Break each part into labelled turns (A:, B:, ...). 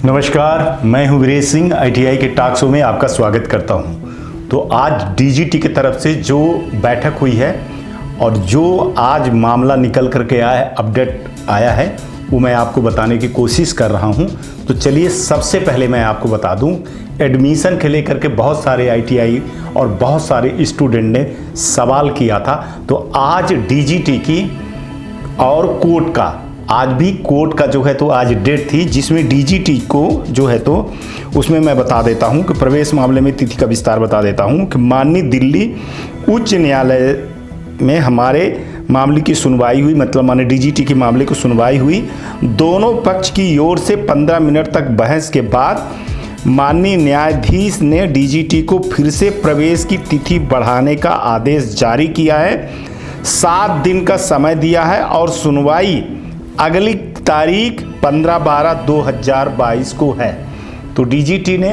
A: नमस्कार, मैं हूं वीरेश सिंह। आईटीआई के टॉक शो में आपका स्वागत करता हूं। तो आज डीजीटी की तरफ से जो बैठक हुई है और जो आज मामला निकल करके आया है, अपडेट आया है, वो मैं आपको बताने की कोशिश कर रहा हूं। तो चलिए, सबसे पहले मैं आपको बता दूं, एडमिशन के लेकर के बहुत सारे आईटीआई और बहुत सारे स्टूडेंट ने सवाल किया था। तो आज डीजीटी की और कोर्ट का, आज भी कोर्ट का जो है तो आज डेट थी, जिसमें डीजीटी को जो है तो उसमें मैं बता देता हूं कि प्रवेश मामले में तिथि का विस्तार बता देता हूं कि माननीय दिल्ली उच्च न्यायालय में हमारे मामले की सुनवाई हुई, मतलब माननीय डीजीटी के मामले की सुनवाई हुई। दोनों पक्ष की ओर से 15 मिनट तक बहस के बाद माननीय न्यायाधीश ने डीजीटी को फिर से प्रवेश की तिथि बढ़ाने का आदेश जारी किया है। 7 दिन का समय दिया है और सुनवाई अगली तारीख 15/12/2022 को है। तो डीजीटी ने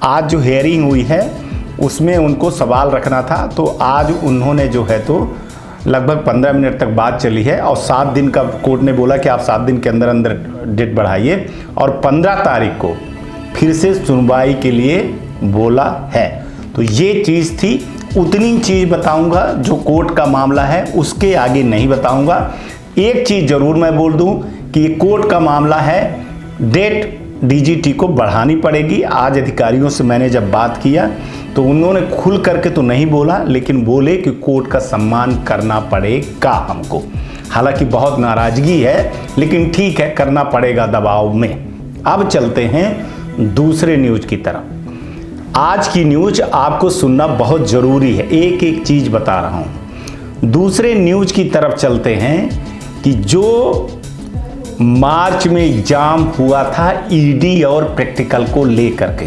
A: आज जो हेयरिंग हुई है उसमें उनको सवाल रखना था, तो आज उन्होंने जो है तो लगभग 15 मिनट तक बात चली है और 7 दिन का कोर्ट ने बोला कि आप 7 दिन के अंदर अंदर डेट बढ़ाइए और 15 तारीख को फिर से सुनवाई के लिए बोला है। तो ये चीज़ थी, उतनी चीज़ बताऊंगा जो कोर्ट का मामला है, उसके आगे नहीं बताऊंगा। एक चीज़ ज़रूर मैं बोल दूं कि ये कोर्ट का मामला है, डेट डीजीटी को बढ़ानी पड़ेगी। आज अधिकारियों से मैंने जब बात किया तो उन्होंने खुल करके तो नहीं बोला, लेकिन बोले कि कोर्ट का सम्मान करना पड़ेगा हमको। हालांकि बहुत नाराज़गी है, लेकिन ठीक है, करना पड़ेगा दबाव में। अब चलते हैं दूसरे न्यूज की तरफ। आज की न्यूज आपको सुनना बहुत ज़रूरी है, एक एक चीज़ बता रहा हूँ। दूसरे न्यूज की तरफ चलते हैं कि जो मार्च में एग्जाम हुआ था ईडी और प्रैक्टिकल को लेकर के,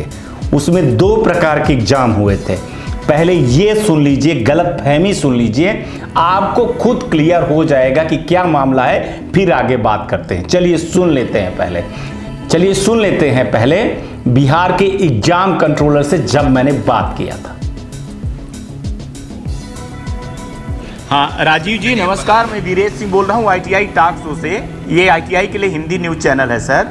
A: उसमें 2 प्रकार के एग्जाम हुए थे। पहले ये सुन लीजिए, गलतफहमी सुन लीजिए, आपको खुद क्लियर हो जाएगा कि क्या मामला है, फिर आगे बात करते हैं। चलिए सुन लेते हैं पहले बिहार के एग्जाम कंट्रोलर से जब मैंने बात किया था। हाँ राजीव जी नमस्कार, मैं वीरेश सिंह बोल रहा हूँ आईटीआई टॉक शो से। ये आईटीआई के लिए हिंदी न्यूज़ चैनल है सर।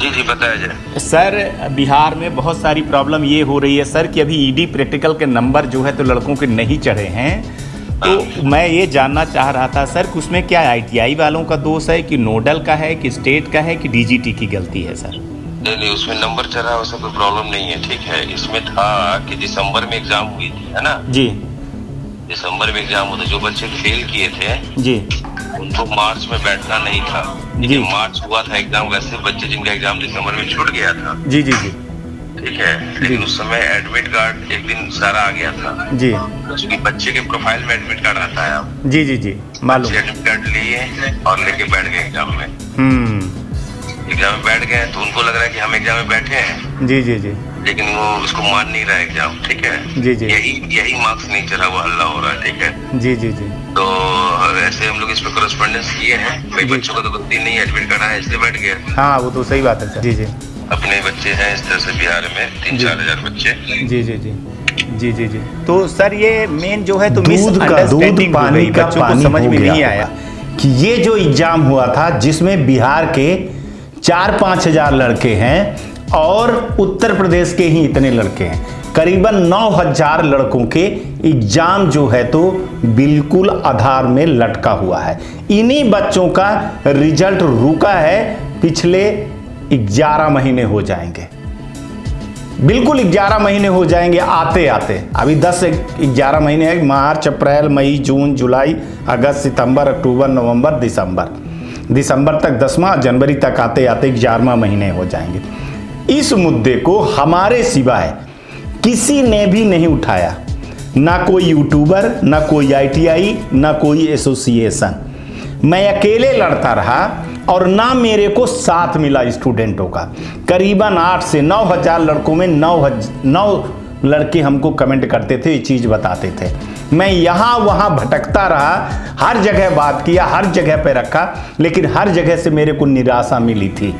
B: जी बताया जाए।
A: सर, बिहार में बहुत सारी प्रॉब्लम ये हो रही है सर कि अभी ईडी प्रैक्टिकल के नंबर जो है तो लड़कों के नहीं चढ़े हैं। तो मैं ये जानना चाह रहा था सर कि उसमें क्या आईटीआई वालों का दोष है कि नोडल का है कि स्टेट का है कि डीजीटी की गलती है सर?
B: नहीं, उसमें नंबर चढ़ा वैसा कोई प्रॉब्लम नहीं है, ठीक है। इसमें था कि दिसंबर में एग्जाम हुई थी, है ना
A: जी।
B: दिसंबर में एग्जाम होता, जो बच्चे फेल किए थे जी उनको मार्च में बैठना नहीं था जी। मार्च हुआ था एग्जाम, वैसे बच्चे जिनका एग्जाम दिसंबर में छूट गया था जी जी जी, ठीक है। लेकिन उस समय एडमिट कार्ड एक दिन सारा आ गया था जी, क्योंकि बच्चे के प्रोफाइल में एडमिट कार्ड आता है आप जी जी जी मालूम। एडमिट कार्ड लिए और लेके बैठ गए एग्जाम में। एग्जाम में बैठ गए तो उनको लग रहा है कि हम एग्जाम में बैठे हैं जी जी जी, लेकिन वो उसको मान नहीं रहा एग्जाम, ठीक है जी जी। यही मार्क्स नहीं चढ़ा, वो हल्ला हो रहा है, ठीक है जी जी जी। तो ऐसे हम लोग इस पर कॉरेस्पॉन्डेंस किए हैं। कई बच्चों का तो गलती नहीं, एडमिट कार्ड आया इसलिए बैठ गया। हाँ वो तो सही बात है सर जी जी। अपने बच्चे हैं इस तरह से बिहार में 3-4 हजार बच्चे जी जी जी जी जी जी। तो सर ये मेन जो है तो दूध पानी का पानी समझ में नहीं आया कि ये जो एग्जाम हुआ था जिसमें बिहार के 4-5 हजार लड़के हैं और उत्तर प्रदेश के ही इतने लड़के हैं, करीबन 9,000 लड़कों के एग्जाम जो है तो बिल्कुल आधार में लटका हुआ है। इन्हीं बच्चों का रिजल्ट रुका है, पिछले 11 महीने हो जाएंगे, बिल्कुल 11 महीने हो जाएंगे आते आते। अभी 10 से 11 महीने है, मार्च, अप्रैल, मई, जून, जुलाई, अगस्त, सितंबर, अक्टूबर, नवंबर, दिसंबर तक 10वां, जनवरी तक आते आते 11वां महीने हो जाएंगे। इस मुद्दे को हमारे सिवाय किसी ने भी नहीं उठाया, ना कोई यूट्यूबर, ना कोई आईटीआई, ना कोई एसोसिएशन। मैं अकेले लड़ता रहा और ना मेरे को साथ मिला स्टूडेंटों का। करीबन 8 से 9 हजार लड़कों में 9 लड़के हमको कमेंट करते थे, ये चीज़ बताते थे। मैं यहाँ वहाँ भटकता रहा, हर जगह बात किया, हर जगह पे रखा, लेकिन हर जगह से मेरे को निराशा मिली थी।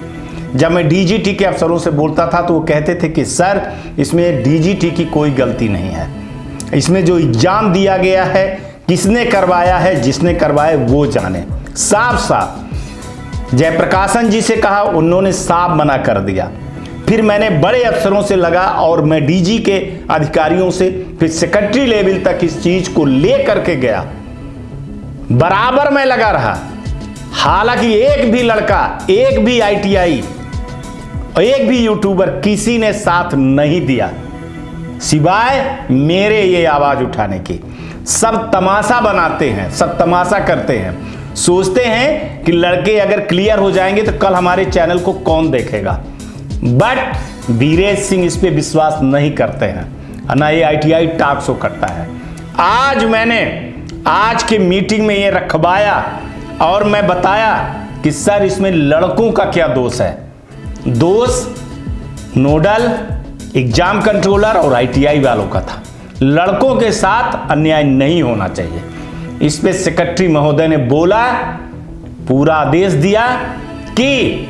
B: जब मैं डीजीटी के अफसरों से बोलता था तो वो कहते थे कि सर इसमें डीजीटी की कोई गलती नहीं है, इसमें जो एग्जाम दिया गया है किसने करवाया है, जिसने करवाया वो जाने। साफ साफ जयप्रकाशन जी से कहा, उन्होंने साफ मना कर दिया
A: फिर मैंने बड़े अफसरों से लगा और मैं डीजी के अधिकारियों से, फिर सेक्रेटरी लेवल तक इस चीज को ले करके गया। बराबर मैं लगा रहा। हालांकि एक भी लड़का, एक भी आईटीआई, एक भी यूट्यूबर, किसी ने साथ नहीं दिया सिवाय मेरे ये आवाज उठाने की। सब तमाशा बनाते हैं, सब तमाशा करते हैं, सोचते हैं कि लड़के अगर क्लियर हो जाएंगे तो कल हमारे चैनल को कौन देखेगा। बट वीरेश सिंह इस पे विश्वास नहीं करते हैं, ना ये आईटीआई टॉक शो करता है। आज मैंने आज के मीटिंग में ये रखवाया और मैं बताया कि सर इसमें लड़कों का क्या दोष है। दोष नोडल, एग्जाम कंट्रोलर और आईटीआई वालों का था। लड़कों के साथ अन्याय नहीं होना चाहिए। इस पे सेक्रेटरी महोदय ने बोला, पूरा आदेश दिया कि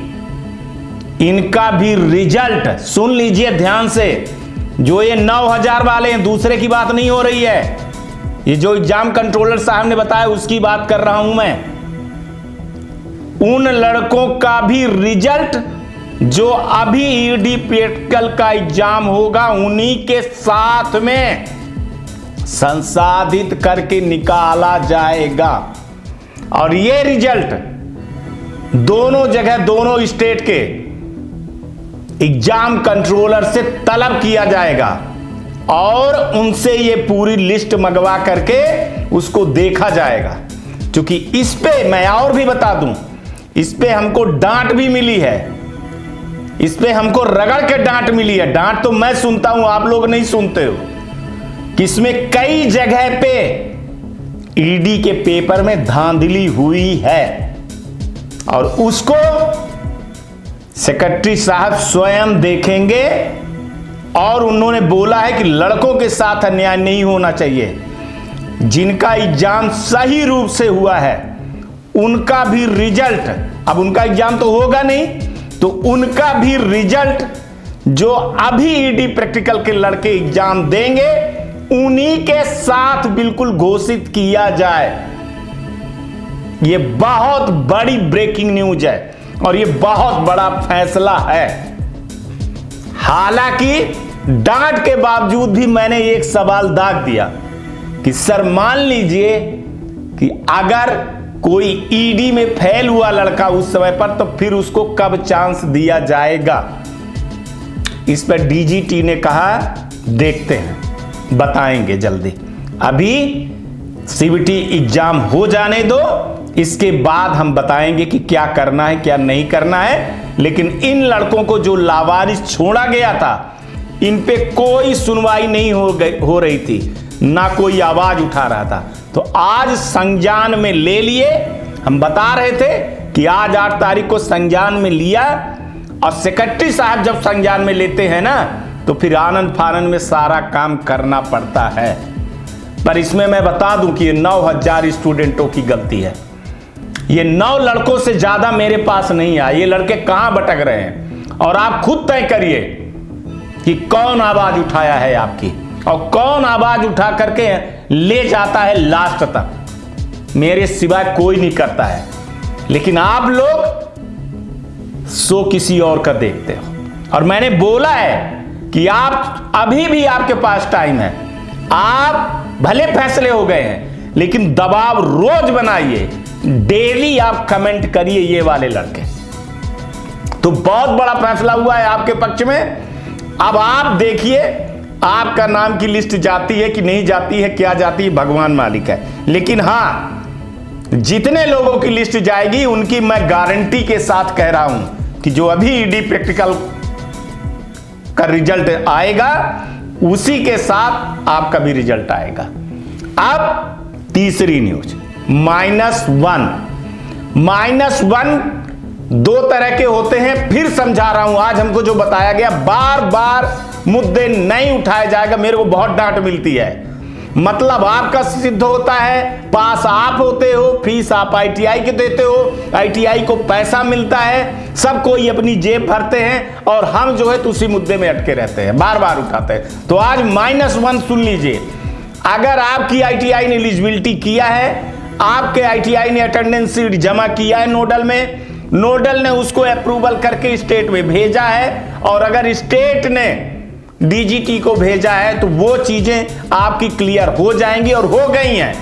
A: इनका भी रिजल्ट सुन लीजिए ध्यान से। जो ये 9000 वाले हैं, दूसरे की बात नहीं हो रही है, ये जो एग्जाम कंट्रोलर साहब ने बताया उसकी बात कर रहा हूं मैं। उन लड़कों का भी रिजल्ट जो अभी ईडी प्रैक्टिकल का एग्जाम होगा उन्हीं के साथ में संसाधित करके निकाला जाएगा। और ये रिजल्ट दोनों जगह, दोनों स्टेट के एग्जाम कंट्रोलर से तलब किया जाएगा और उनसे ये पूरी लिस्ट मंगवा करके उसको देखा जाएगा। क्योंकि इस पे मैं और भी बता दूं, इस पे हमको डांट भी मिली है, इस पे हमको रगड़ के डांट मिली है। डांट तो मैं सुनता हूं, आप लोग नहीं सुनते हो। कि इसमें कई जगह पे ईडी के पेपर में धांधली हुई है और उसको सेक्रेटरी साहब स्वयं देखेंगे। और उन्होंने बोला है कि लड़कों के साथ अन्याय नहीं होना चाहिए। जिनका एग्जाम सही रूप से हुआ है उनका भी रिजल्ट, अब उनका एग्जाम तो होगा नहीं, तो उनका भी रिजल्ट जो अभी ईडी प्रैक्टिकल के लड़के एग्जाम देंगे उन्हीं के साथ बिल्कुल घोषित किया जाए। यह बहुत बड़ी ब्रेकिंग न्यूज है और यह बहुत बड़ा फैसला है। हालांकि डांट के बावजूद भी मैंने एक सवाल दाग दिया कि सर मान लीजिए कि अगर कोई ईडी में फेल हुआ लड़का उस समय पर, तो फिर उसको कब चांस दिया जाएगा। इस पर डीजीटी ने कहा देखते हैं, बताएंगे जल्दी। अभी सीबीटी एग्जाम हो जाने दो, इसके बाद हम बताएंगे कि क्या करना है क्या नहीं करना है। लेकिन इन लड़कों को जो लावारिस छोड़ा गया था, इन पे कोई सुनवाई नहीं हो रही थी, ना कोई आवाज उठा रहा था। तो आज संज्ञान में ले लिए। हम बता रहे थे कि आज 8 तारीख को संज्ञान में लिया, और सेक्रेटरी साहब जब संज्ञान में लेते हैं ना तो फिर आनंद फानंद में सारा काम करना पड़ता है। पर इसमें मैं बता दूं कि ये 9000 स्टूडेंटों की गलती है। ये 9 लड़कों से ज्यादा मेरे पास नहीं आए। ये लड़के कहां भटक रहे हैं और आप खुद तय करिए कि कौन आवाज उठाया है आपकी और कौन आवाज उठा करके ले जाता है लास्ट तक। मेरे सिवाय कोई नहीं करता है। लेकिन आप लोग सो किसी और का देखते हो। और मैंने बोला है कि आप अभी भी आपके पास टाइम है। आप भले फैसले हो गए हैं लेकिन दबाव रोज बनाइए, डेली आप कमेंट करिए ये वाले लड़के। तो बहुत बड़ा फैसला हुआ है आपके पक्ष में। अब आप देखिए आपका नाम की लिस्ट जाती है कि नहीं जाती है, क्या जाती है भगवान मालिक है। लेकिन हां, जितने लोगों की लिस्ट जाएगी उनकी मैं गारंटी के साथ कह रहा हूं कि जो अभी ईडी प्रैक्टिकल का रिजल्ट आएगा उसी के साथ आपका भी रिजल्ट आएगा। अब तीसरी न्यूज, -1 दो तरह के होते हैं। फिर समझा रहा हूं, आज हमको जो बताया गया, बार बार मुद्दे नहीं उठाया जाएगा। मेरे को बहुत डांट मिलती है। मतलब आपका सिद्ध होता है, पास आप होते हो, फीस आप आईटीआई के देते हो, आईटीआई को पैसा मिलता है, सब कोई अपनी जेब भरते हैं और हम जो है तो उसी मुद्दे में अटके रहते हैं, बार बार उठाते हैं। तो आज -1 सुन लीजिए। अगर आपकी आईटीआई ने एलिजिबिलिटी किया है, आपके आईटीआई ने अटेंडेंस शीट जमा किया है नोडल में, नोडल ने उसको अप्रूवल करके स्टेट में भेजा है, और अगर स्टेट ने डीजीटी को भेजा है तो वो चीजें आपकी क्लियर हो जाएंगी और हो गई हैं।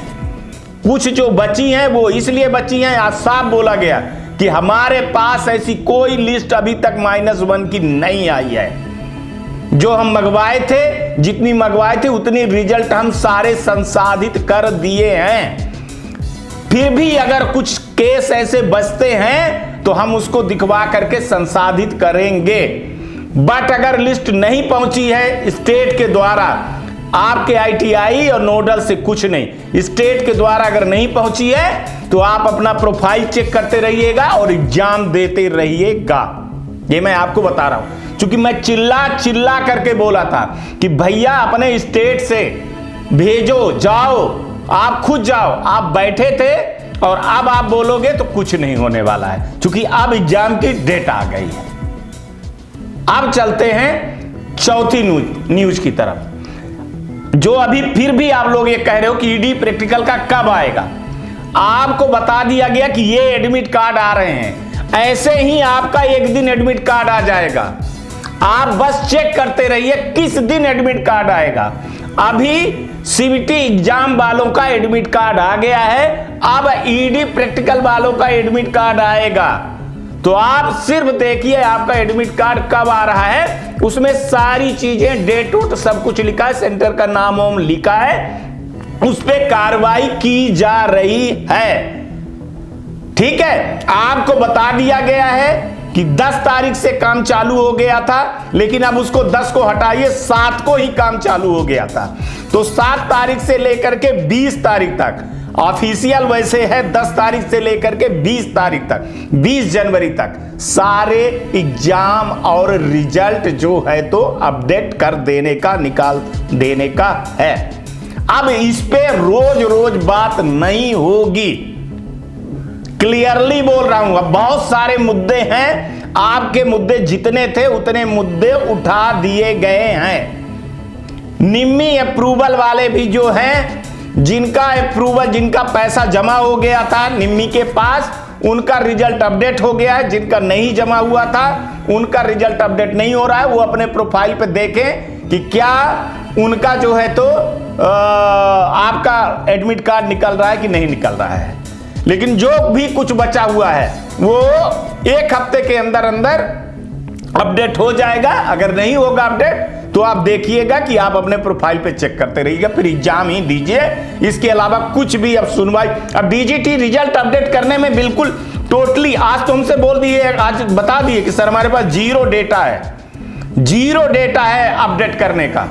A: कुछ जो बची हैं वो इसलिए बची हैं, आज साफ बोला गया कि हमारे पास ऐसी कोई लिस्ट अभी तक -1 की नहीं आई है। जो हम मंगवाए थे, जितनी मंगवाए थे उतनी रिजल्ट हम सारे संसाधित कर दिए हैं। फिर भी अगर कुछ केस ऐसे बचते हैं तो हम उसको दिखवा करके संसाधित करेंगे। बट अगर लिस्ट नहीं पहुंची है स्टेट के द्वारा, आपके आईटीआई और नोडल से कुछ नहीं, स्टेट के द्वारा अगर नहीं पहुंची है तो आप अपना प्रोफाइल चेक करते रहिएगा और एग्जाम देते रहिएगा। ये मैं आपको बता रहा हूं, क्योंकि मैं चिल्ला चिल्ला करके बोला था कि भैया अपने स्टेट से भेजो, जाओ, आप खुद जाओ। आप बैठे थे और अब आप बोलोगे तो कुछ नहीं होने वाला है, क्योंकि अब एग्जाम की डेट आ गई है। अब चलते हैं चौथी न्यूज की तरफ, जो अभी फिर भी आप लोग ये कह रहे हो कि ईडी प्रैक्टिकल का कब आएगा। आपको बता दिया गया कि ये एडमिट कार्ड आ रहे हैं, ऐसे ही आपका एक दिन एडमिट कार्ड आ जाएगा। आप बस चेक करते रहिए किस दिन एडमिट कार्ड आएगा। अभी सीबीटी एग्जाम वालों का एडमिट कार्ड आ गया है, अब ईडी प्रैक्टिकल वालों का एडमिट कार्ड आएगा। तो आप सिर्फ देखिए आपका एडमिट कार्ड कब आ रहा है, उसमें सारी चीजें, डेट उट सब कुछ लिखा है, सेंटर का नाम वाम लिखा है, उस पर कार्रवाई की जा रही है। ठीक है, आपको बता दिया गया है कि 10 तारीख से काम चालू हो गया था, लेकिन अब उसको 10 को हटाइए, 7 को ही काम चालू हो गया था। तो 7 तारीख से लेकर के 20 तारीख तक, ऑफिशियल वैसे है 10 तारीख से लेकर के 20 तारीख तक, 20 जनवरी तक सारे एग्जाम और रिजल्ट जो है तो अपडेट कर देने का, निकाल देने का है। अब इस पे रोज रोज बात नहीं होगी, क्लियरली बोल रहा हूं। अब बहुत सारे मुद्दे हैं, आपके मुद्दे जितने थे उतने मुद्दे उठा दिए गए हैं। निम्मी अप्रूवल वाले भी जो हैं, जिनका अप्रूवल, जिनका पैसा जमा हो गया था निम्मी के पास, उनका रिजल्ट अपडेट हो गया है। जिनका नहीं जमा हुआ था उनका रिजल्ट अपडेट नहीं हो रहा है। वो अपने प्रोफाइल पे देखें कि क्या उनका जो है तो आपका एडमिट कार्ड निकल रहा है कि नहीं निकल रहा है। लेकिन जो भी कुछ बचा हुआ है वो 1 हफ्ते के अंदर अंदर अपडेट हो जाएगा। अगर नहीं होगा अपडेट तो आप देखिएगा कि आप अपने प्रोफाइल पे चेक करते रहिएगा, फिर एग्जाम ही दीजिए। इसके अलावा कुछ भी अब सुनवाई, अब डीजीटी रिजल्ट अपडेट करने में बिल्कुल टोटली, आज तो हमसे बोल दिए, आज बता दिए कि सर हमारे पास 0 डेटा है, 0 डेटा है अपडेट करने का।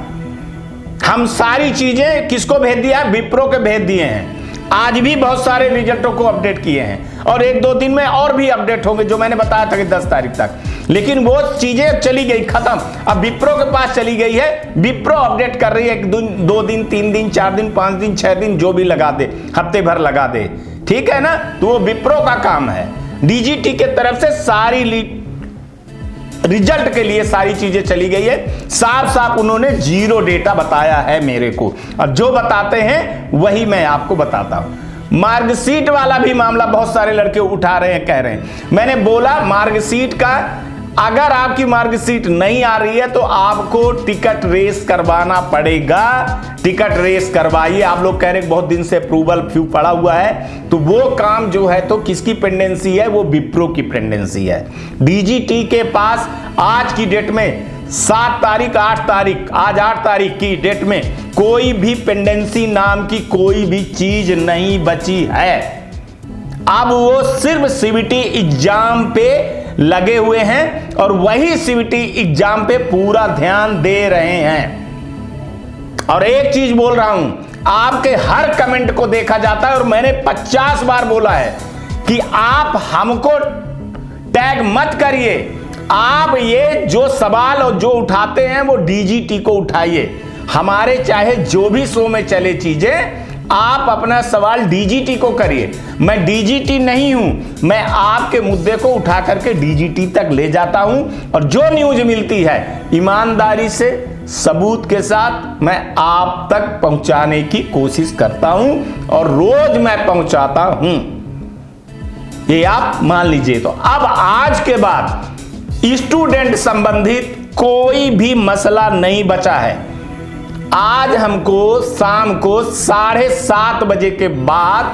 A: हम सारी चीजें किसको भेज दिया है, विप्रो के भेज दिए हैं। आज भी बहुत सारे रिजल्टों को अपडेट किए हैं और 1-2 दिन में और भी अपडेट होंगे, जो मैंने बताया था कि 10 तारीख तक। लेकिन वो चीजें चली गई, खत्म। अब विप्रो के पास चली गई है, विप्रो अपडेट कर रही है। 2 दिन, 3 दिन, 4 दिन, 5 दिन, 6 दिन, जो भी लगा दे, हफ्ते भर लगा दे, ठीक है ना। तो वो विप्रो का काम है। डीजीटी के तरफ से सारी रिजल्ट के लिए सारी चीजें चली गई है। साफ साफ उन्होंने 0 डेटा बताया है मेरे को, और जो बताते हैं वही मैं आपको बताता हूं। मार्कशीट वाला भी मामला बहुत सारे लड़के उठा रहे हैं, कह रहे हैं। मैंने बोला मार्कशीट का, अगर आपकी मार्कशीट नहीं आ रही है तो आपको टिकट रेस करवाना पड़ेगा। टिकट रेस करवाइए। आप लोग कह रहे हैं बहुत दिन से अप्रूवल फ्यू पड़ा हुआ है, तो वो काम जो है तो किसकी पेंडेंसी है, वो विप्रो की पेंडेंसी है। डीजीटी के पास आज की डेट में 7 तारीख, 8 तारीख, आज 8 तारीख की डेट में कोई भी पेंडेंसी नाम की कोई भी चीज नहीं बची है। अब वो सिर्फ सीबीटी एग्जाम पे लगे हुए हैं और वही सीबीटी एग्जाम पे पूरा ध्यान दे रहे हैं। और एक चीज बोल रहा हूं, आपके हर कमेंट को देखा जाता है और मैंने 50 बार बोला है कि आप हमको टैग मत करिए। आप ये जो सवाल और जो उठाते हैं वो डीजीटी को उठाइए। हमारे चाहे जो भी शो में चले चीजें, आप अपना सवाल डीजीटी को करिए। मैं डीजीटी नहीं हूं, मैं आपके मुद्दे को उठा करके डीजीटी तक ले जाता हूं और जो न्यूज मिलती है ईमानदारी से, सबूत के साथ मैं आप तक पहुंचाने की कोशिश करता हूं और रोज मैं पहुंचाता हूं। ये आप मान लीजिए। तो अब आज के बाद स्टूडेंट संबंधित कोई भी मसला नहीं बचा है। आज हमको शाम को 7:30 बजे के बाद,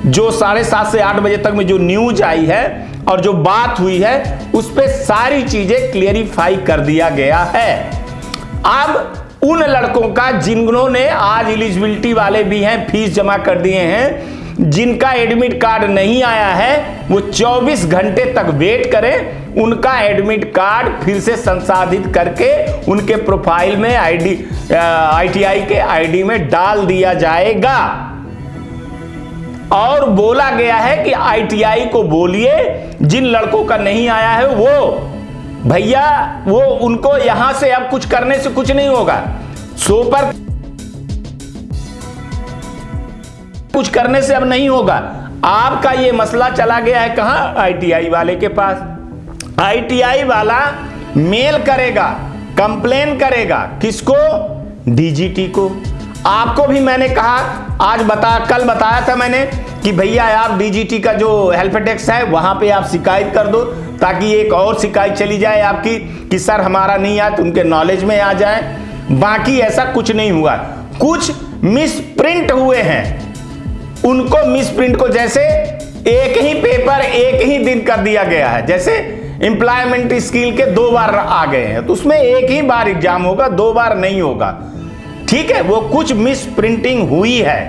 A: जो 7:30 से 8 बजे तक में जो न्यूज आई है और जो बात हुई है, उस पे सारी चीजें क्लियरिफाई कर दिया गया है। अब उन लड़कों का जिन्होंने आज एलिजिबिलिटी वाले भी हैं, फीस जमा कर दिए हैं, जिनका एडमिट कार्ड नहीं आया है, वो 24 घंटे तक वेट करें। उनका एडमिट कार्ड फिर से संसाधित करके उनके प्रोफाइल में ITI के ID में डाल दिया जाएगा। और बोला गया है कि ITI को बोलिए, जिन लड़कों का नहीं आया है वो भैया, वो उनको यहां से अब कुछ करने से कुछ नहीं होगा। सो पर कुछ करने से अब नहीं होगा। आपका ये मसला चला गया है कहां? ITI वाले के पास। ITI वाला मेल करेगा, कंप्लेन करेगा, किसको? DGT को। आपको भी मैंने कहा, कल बताया था मैंने कि भैया आप DGT का जो हेल्प डेस्क है वहां पे आप शिकायत कर दो, ताकि एक और शिकायत चली जाए आपकी कि सर हमारा नहीं आया, तो उनके नॉलेज में आ जाए। बाकी ऐसा कुछ नहीं हुआ। कुछ मिस प्रिंट हुए हैं, उनको मिस प्रिंट को जैसे एक ही पेपर एक ही दिन कर दिया गया है। जैसे एम्प्लॉयमेंट स्किल के 2 बार आ गए हैं, तो उसमें एक ही बार एग्जाम होगा, 2 बार नहीं होगा। ठीक है, वो कुछ मिस प्रिंटिंग हुई है।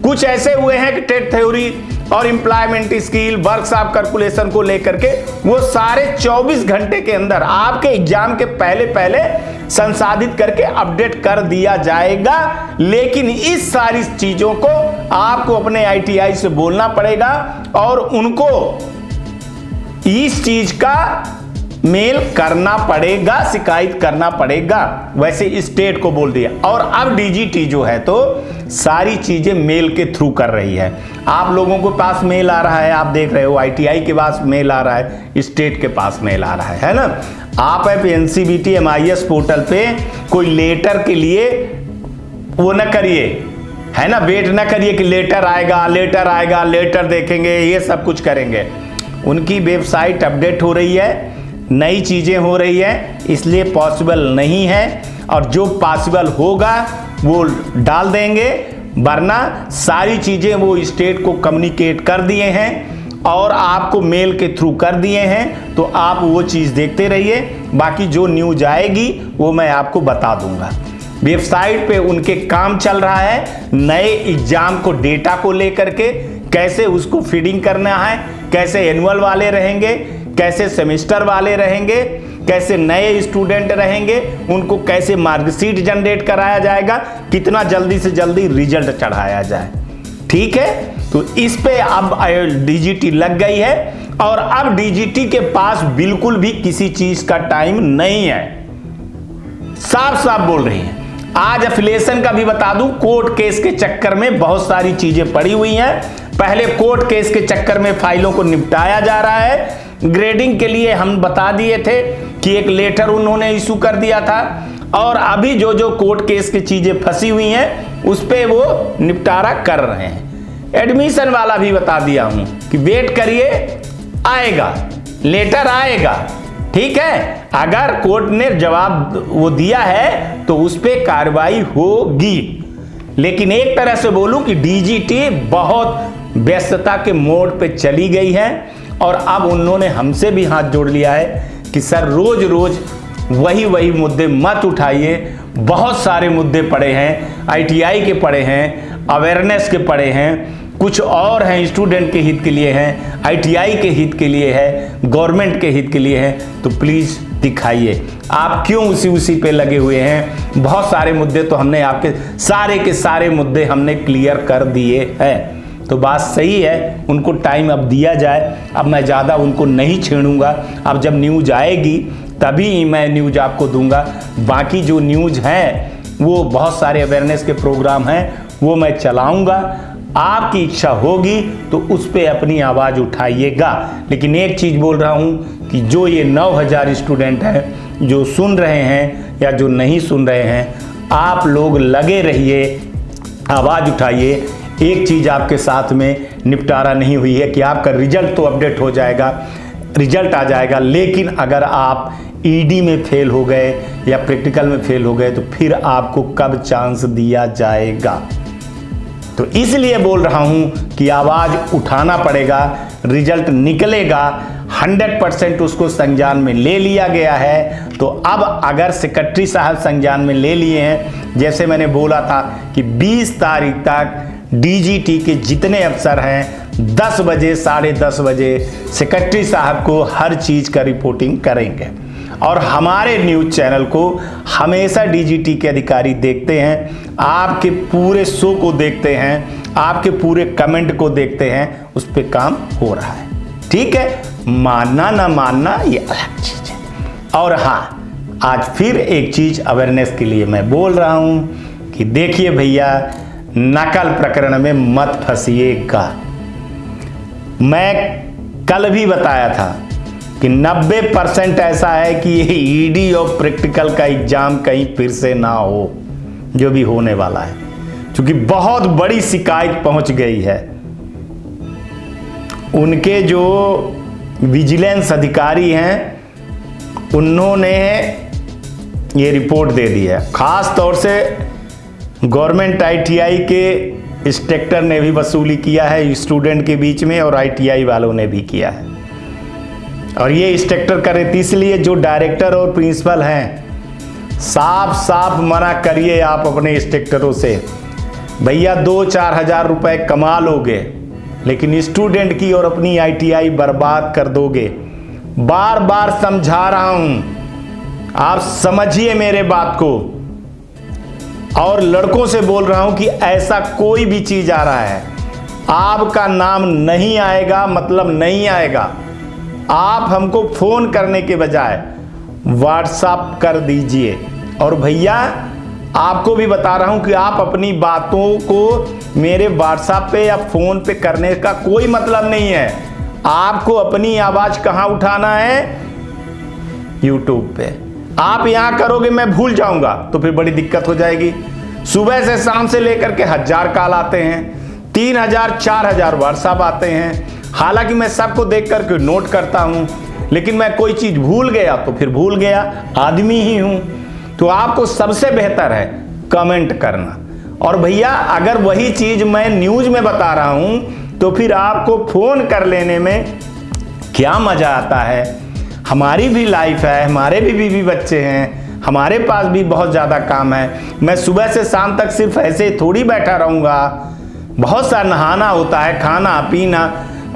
A: कुछ ऐसे हुए हैं कि टेट थ्योरी और एम्प्लॉयमेंट स्किल, वर्कशॉप कैलकुलेशन को लेकर के वो सारे 24 घंटे के अंदर आपके एग्जाम के पहले संसाधित करके अपडेट कर दिया जाएगा। लेकिन इस सारी चीजों को आपको अपने ITI से बोलना पड़ेगा और उनको इस चीज का मेल करना पड़ेगा, शिकायत करना पड़ेगा। वैसे स्टेट को बोल दिया। और अब DGT जो है तो सारी चीजें मेल के थ्रू कर रही है। आप लोगों के पास मेल आ रहा है, आप देख रहे हो, ITI के पास मेल आ रहा है, स्टेट के पास मेल आ रहा है ना। आप NCBT MIS पोर्टल पे कोई लेटर के लिए वो न करिए, है ना, वेट न करिए कि लेटर आएगा, लेटर देखेंगे, ये सब कुछ करेंगे। उनकी वेबसाइट अपडेट हो रही है, नई चीजें हो रही है, इसलिए पॉसिबल नहीं है। और जो पॉसिबल होगा वो डाल देंगे, वरना सारी चीजें वो स्टेट को कम्युनिकेट कर दिए हैं और आपको मेल के थ्रू कर दिए हैं। तो आप वो चीज देखते रहिए, बाकी जो न्यूज आएगी वो मैं आपको बता दूंगा। वेबसाइट पे उनके काम चल रहा है, नए एग्जाम को डेटा को लेकर के कैसे उसको फीडिंग करना है, कैसे एनुअल वाले रहेंगे, कैसे सेमेस्टर वाले रहेंगे, कैसे नए स्टूडेंट रहेंगे, उनको कैसे मार्कशीट जनरेट कराया जाएगा, कितना जल्दी से जल्दी रिजल्ट चढ़ाया जाए। ठीक है, तो इस पे अब DGT लग गई है और अब DGT के पास बिल्कुल भी किसी चीज का टाइम नहीं है। साफ साफ बोल रही है। आज एफिलिएशन का भी बता दूं, कोर्ट केस के चक्कर में बहुत सारी चीजें पड़ी हुई हैं। पहले कोर्ट केस के चक्कर में फाइलों को निपटाया जा रहा है। ग्रेडिंग के लिए हम बता दिए थे कि एक लेटर उन्होंने इशू कर दिया था, और अभी जो जो कोर्ट केस की चीजें फंसी हुई हैं उस पे वो निपटारा कर रहे हैं। एडमिशन वाला भी बता दिया हूं कि वेट करिए, आएगा, लेटर आएगा। ठीक है, अगर कोर्ट ने जवाब वो दिया है तो उस पे कार्रवाई होगी। लेकिन एक तरह से बोलूं कि DGT बहुत व्यस्तता के मोड पे चली गई है और अब उन्होंने हमसे भी हाथ जोड़ लिया है कि सर रोज रोज वही मुद्दे मत उठाइए। बहुत सारे मुद्दे पड़े हैं, ITI के पड़े हैं, अवेयरनेस के पड़े हैं, कुछ और हैं स्टूडेंट के हित के लिए हैं, ITI के हित के लिए है, गवर्नमेंट के हित के लिए है। तो प्लीज़ दिखाइए आप क्यों उसी पे लगे हुए हैं। बहुत सारे मुद्दे तो हमने आपके सारे के सारे मुद्दे हमने क्लियर कर दिए हैं। तो बात सही है, उनको टाइम अब दिया जाए। अब मैं ज़्यादा उनको नहीं छेड़ूंगा। अब जब न्यूज आएगी तभी मैं न्यूज आपको दूंगा। बाकी जो न्यूज हैं वो बहुत सारे अवेयरनेस के प्रोग्राम हैं, वो मैं चलाऊंगा। आपकी इच्छा होगी तो उस पर अपनी आवाज़ उठाइएगा। लेकिन एक चीज़ बोल रहा हूँ कि जो ये 9000 स्टूडेंट हैं जो सुन रहे हैं या जो नहीं सुन रहे हैं, आप लोग लगे रहिए, आवाज़ उठाइए। एक चीज़ आपके साथ में निपटारा नहीं हुई है कि आपका रिजल्ट तो अपडेट हो जाएगा, रिजल्ट आ जाएगा, लेकिन अगर आप ईडी में फेल हो गए या प्रैक्टिकल में फेल हो गए तो फिर आपको कब चांस दिया जाएगा। तो इसलिए बोल रहा हूं कि आवाज उठाना पड़ेगा, रिजल्ट निकलेगा, 100% उसको संज्ञान में ले लिया गया है। तो अब अगर सेक्रेटरी साहब संज्ञान में ले लिए हैं, जैसे मैंने बोला था कि 20 तारीख तक डीजीटी के जितने अफसर हैं 10 बजे 10:30 बजे सेक्रेटरी साहब को हर चीज का रिपोर्टिंग करेंगे। और हमारे न्यूज चैनल को हमेशा डीजीटी के अधिकारी देखते हैं, आपके पूरे शो को देखते हैं, आपके पूरे कमेंट को देखते हैं, उस पर काम हो रहा है। ठीक है, मानना ना मानना ये अलग चीज है। और हाँ, आज फिर एक चीज अवेयरनेस के लिए मैं बोल रहा हूं कि देखिए भैया, नकल प्रकरण में मत फंसिएगा। मैं कल भी बताया था कि 90% ऐसा है कि ये ईडी और प्रैक्टिकल का एग्जाम कहीं फिर से ना हो, जो भी होने वाला है, क्योंकि बहुत बड़ी शिकायत पहुंच गई है। उनके जो विजिलेंस अधिकारी हैं उन्होंने ये रिपोर्ट दे दी है। खास तौर से गवर्नमेंट आईटीआई के इंस्ट्रक्टर ने भी वसूली किया है स्टूडेंट के बीच में, और आईटीआई वालों ने भी किया है। और ये इंस्ट्रक्टर करे थे, इसलिए जो डायरेक्टर और प्रिंसिपल हैं साफ साफ मना करिए आप अपने इंस्ट्रक्टरों से, भैया 2-4 हज़ार रुपए कमा लोगे लेकिन स्टूडेंट की और अपनी आईटीआई बर्बाद कर दोगे। बार बार समझा रहा हूं, आप समझिए मेरे बात को। और लड़कों से बोल रहा हूं कि ऐसा कोई भी चीज आ रहा है, आपका नाम नहीं आएगा मतलब नहीं आएगा। आप हमको फोन करने के बजाय व्हाट्सएप कर दीजिए। और भैया आपको भी बता रहा हूं कि आप अपनी बातों को मेरे व्हाट्सएप पे या फोन पे करने का कोई मतलब नहीं है। आपको अपनी आवाज कहां उठाना है? यूट्यूब पे। आप यहां करोगे मैं भूल जाऊंगा तो फिर बड़ी दिक्कत हो जाएगी। सुबह से शाम से लेकर के 1000 कॉल आते हैं, 3000 4000 व्हाट्सएप आते हैं। हालांकि मैं सबको देख करके नोट करता हूं, लेकिन मैं कोई चीज भूल गया तो फिर भूल गया, आदमी ही हूं। तो आपको सबसे बेहतर है कमेंट करना। और भैया अगर वही चीज मैं न्यूज में बता रहा हूं तो फिर आपको फोन कर लेने में क्या मजा आता है। हमारी भी लाइफ है, हमारे भी बीवी बच्चे हैं, हमारे पास भी बहुत ज्यादा काम है। मैं सुबह से शाम तक सिर्फ ऐसे थोड़ी बैठा रहूंगा, बहुत सा नहाना होता है, खाना पीना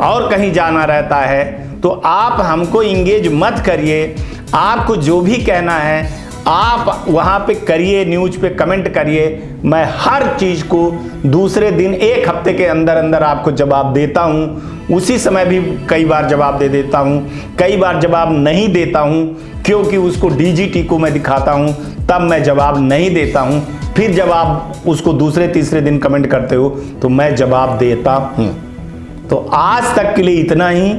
A: और कहीं जाना रहता है। तो आप हमको इंगेज मत करिए। आपको जो भी कहना है आप वहां पे करिए, न्यूज पे कमेंट करिए। मैं हर चीज को दूसरे दिन 1 हफ्ते के अंदर अंदर आपको जवाब देता हूं। उसी समय भी कई बार जवाब दे देता हूं, कई बार जवाब नहीं देता हूं, क्योंकि उसको डीजीटी को मैं दिखाता हूं तब मैं जवाब नहीं देता हूं। फिर जब आप उसको दूसरे तीसरे दिन कमेंट करते हो तो मैं जवाब देता हूं। तो आज तक के लिए इतना ही।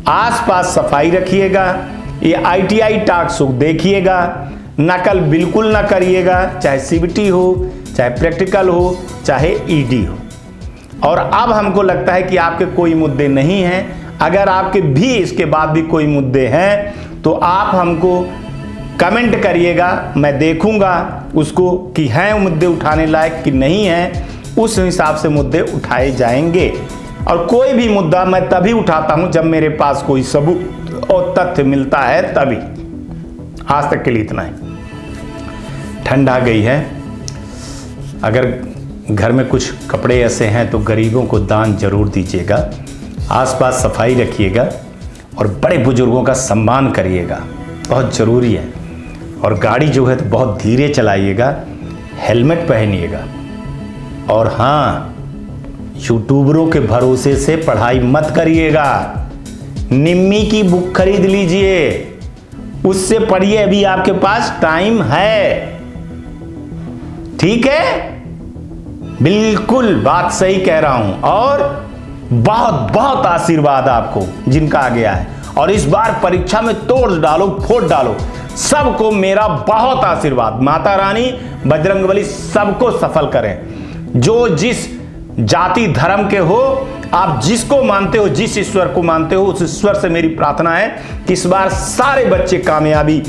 A: आसपास सफाई रखिएगा, ये आईटीआई टॉक शो देखिएगा, नकल बिल्कुल ना करिएगा, चाहे सीबीटी हो, चाहे प्रैक्टिकल हो, चाहे ईडी हो। और अब हमको लगता है कि आपके कोई मुद्दे नहीं हैं। अगर आपके भी इसके बाद भी कोई मुद्दे हैं तो आप हमको कमेंट करिएगा, मैं देखूंगा उसको कि हैं मुद्दे उठाने लायक कि नहीं हैं, उस हिसाब से मुद्दे उठाए जाएंगे। और कोई भी मुद्दा मैं तभी उठाता हूं जब मेरे पास कोई सबूत और तथ्य मिलता है तभी। आज तक के लिए इतना ही। ठंड आ गई है, अगर घर में कुछ कपड़े ऐसे हैं तो गरीबों को दान जरूर दीजिएगा। आसपास सफाई रखिएगा और बड़े बुजुर्गों का सम्मान करिएगा, बहुत ज़रूरी है। और गाड़ी जो है तो बहुत धीरे चलाइएगा, हेलमेट पहनिएगा। और हाँ, यूट्यूबरों के भरोसे से पढ़ाई मत करिएगा। निम्मी की बुक खरीद लीजिए, उससे पढ़िए, अभी आपके पास टाइम है। ठीक है, बिल्कुल बात सही कह रहा हूं। और बहुत बहुत आशीर्वाद आपको जिनका आ गया है, और इस बार परीक्षा में तोड़ डालो, फोड़ डालो। सबको मेरा बहुत आशीर्वाद। माता रानी बजरंगबली सबको सफल करें। जो जिस जाति धर्म के हो, आप जिसको मानते हो, जिस ईश्वर को मानते हो, उस ईश्वर से मेरी प्रार्थना है कि इस बार सारे बच्चे कामयाबी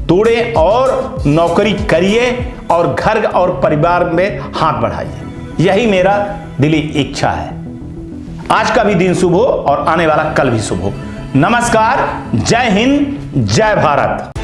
A: तोड़े और नौकरी करिए और घर और परिवार में हाथ बढ़ाइए। यही मेरा दिली इच्छा है। आज का भी दिन शुभ हो और आने वाला कल भी शुभ हो। नमस्कार, जय हिंद, जय भारत।